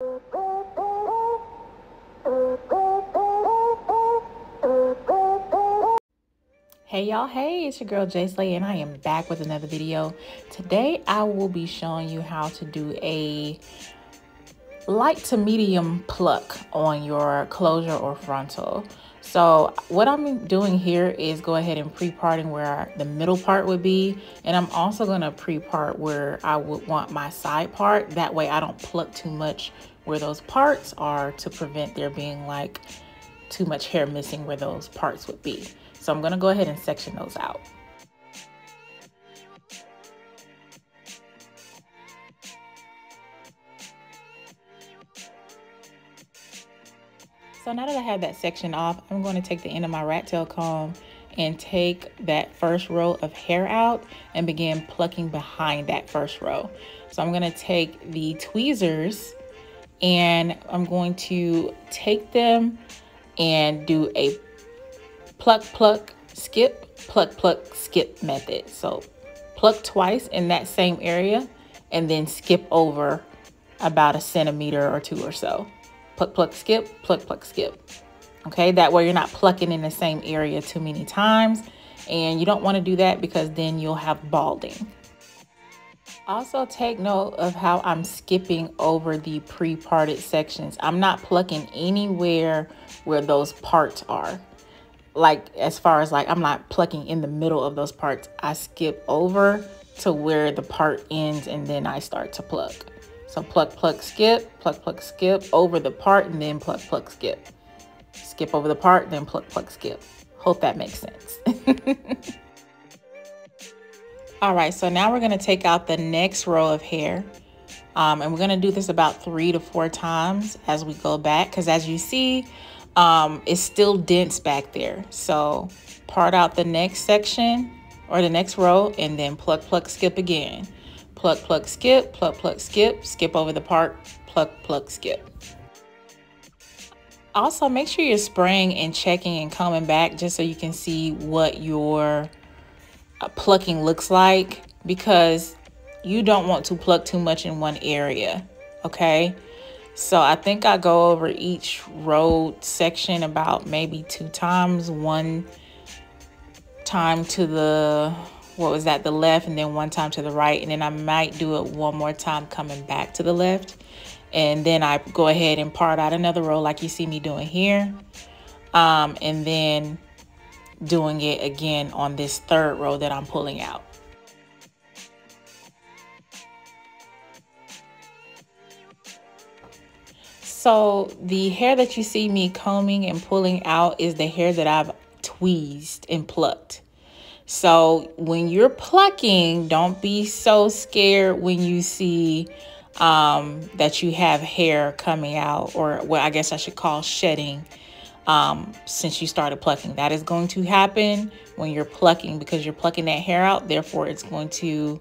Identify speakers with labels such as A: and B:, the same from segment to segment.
A: Hey y'all, hey, it's your girl Jay Slay and I am back with another video. Today I will be showing you how to do a light to medium pluck on your closure or frontal. So what I'm doing here is go ahead and pre-parting where the middle part would be, and I'm also going to pre-part where I would want my side part. That way I don't pluck too much where those parts are to prevent there being like too much hair missing where those parts would be. So I'm going to go ahead and section those out. So now that I have that section off, I'm going to take the end of my rat tail comb and take that first row of hair out and begin plucking behind that first row. So I'm going to take the tweezers and I'm going to take them and do a pluck, pluck, skip method. So pluck twice in that same area and then skip over about a centimeter or two or so. Pluck, pluck, skip, pluck, pluck, skip. Okay, that way you're not plucking in the same area too many times, and you don't want to do that because then you'll have balding. Also take note of how I'm skipping over the pre-parted sections. I'm not plucking anywhere where those parts are. Like as far as like I'm not plucking in the middle of those parts. I skip over to where the part ends and then I start to pluck. So pluck, pluck, skip, over the part and then pluck, pluck, skip. Skip over the part, then pluck, pluck, skip. Hope that makes sense. All right, so now we're gonna take out the next row of hair. And we're gonna do this about 3 to 4 times as we go back, because as you see, it's still dense back there. So part out the next section or the next row and then pluck, pluck, skip again. Pluck, pluck, skip, skip over the part, pluck, pluck, skip. Also, make sure you're spraying and checking and coming back just so you can see what your plucking looks like, because you don't want to pluck too much in one area, okay? So I think I go over each row section about maybe 2 times, 1 time to the, the left, and then 1 time to the right. And then I might do it 1 more time coming back to the left. And then I go ahead and part out another row like you see me doing here. And then doing it again on this 3rd row that I'm pulling out. So the hair that you see me combing and pulling out is the hair that I've tweezed and plucked. So when you're plucking, don't be so scared when you see that you have hair coming out, or what I guess I should call shedding, since you started plucking. That is going to happen when you're plucking because you're plucking that hair out. Therefore, it's going to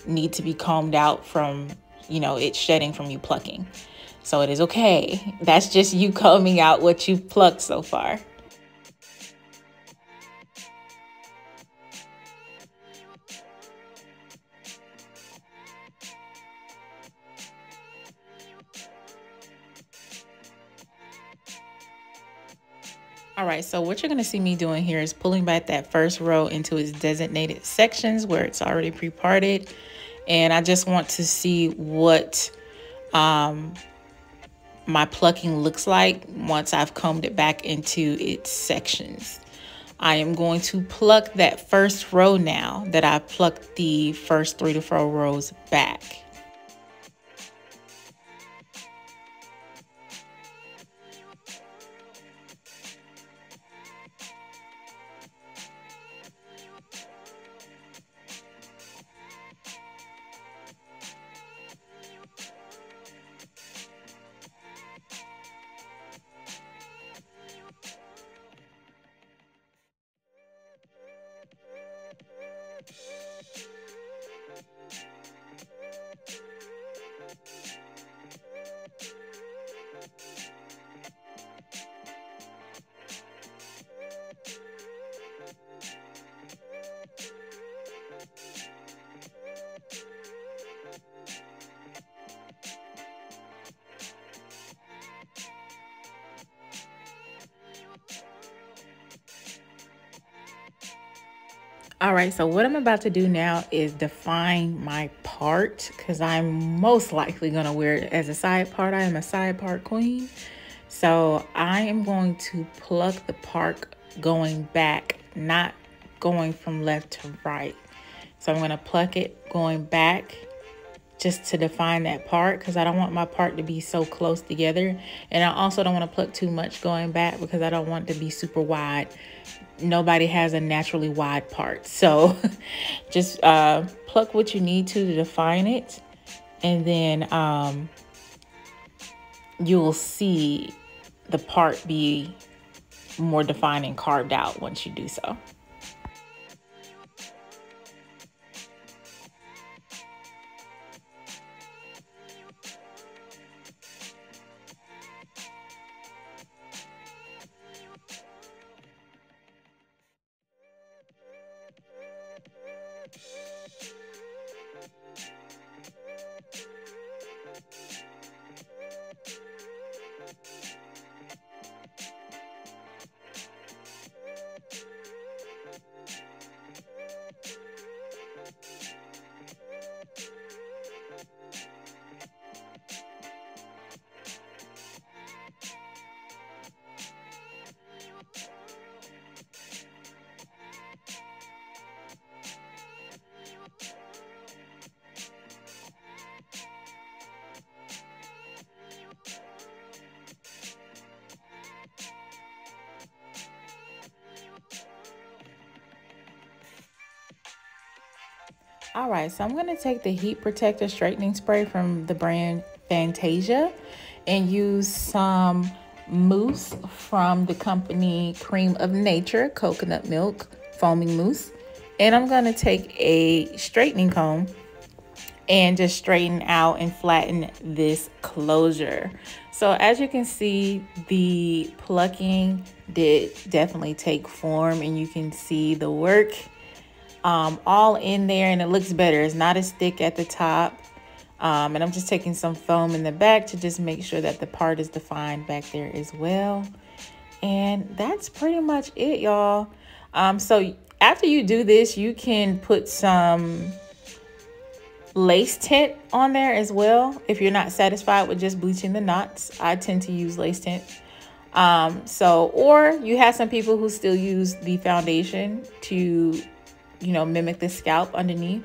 A: need to be combed out from, you know, it's shedding from you plucking. So it is okay. That's just you combing out what you've plucked so far. All right, so what you're gonna see me doing here is pulling back that first row into its designated sections where it's already pre-parted. And I just want to see what my plucking looks like once I've combed it back into its sections. I am going to pluck that first row now that I plucked the first 3 to 4 rows back. All right, so what I'm about to do now is define my part, because I'm most likely going to wear it as a side part. I am a side part queen. So I am going to pluck the part going back, not going from left to right. So I'm going to pluck it going back just to define that part, because I don't want my part to be so close together. And I also don't want to pluck too much going back because I don't want it to be super wide. Nobody has a naturally wide part. So just pluck what you need to define it. And then you'll see the part be more defined and carved out once you do so. All right, so I'm going to take the Heat Protector Straightening Spray from the brand Fantasia and use some mousse from the company Cream of Nature, coconut milk foaming mousse. And I'm going to take a straightening comb and just straighten out and flatten this closure. So as you can see, the plucking did definitely take form, and you can see the work all in there, and it looks better. It's not as thick at the top. And I'm just taking some foam in the back to just make sure that the part is defined back there as well. And that's pretty much it, y'all. So after you do this, you can put some lace tint on there as well if you're not satisfied with just bleaching the knots. I tend to use lace tint. Or you have some people who still use the foundation to, you know, mimic the scalp underneath.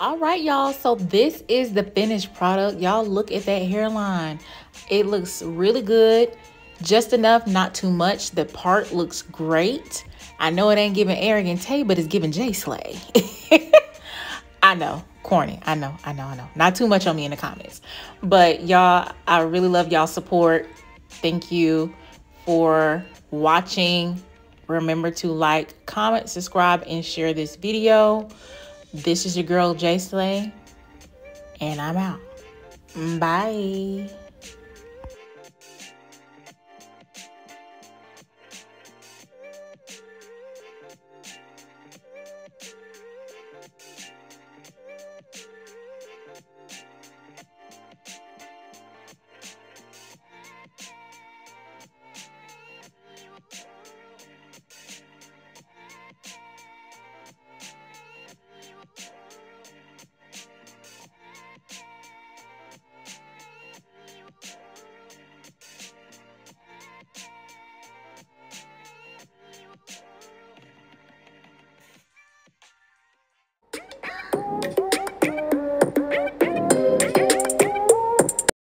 A: All right, y'all, so this is the finished product. Y'all look at that hairline. It looks really good, just enough, not too much. The part looks great. I know it ain't giving arrogant Tay, but it's giving J Slay. I know, corny. I know. Not too much on me in the comments. But y'all, I really love y'all support. Thank you for watching. Remember to like, comment, subscribe, and share this video. This is your girl, J Slay, and I'm out. Bye.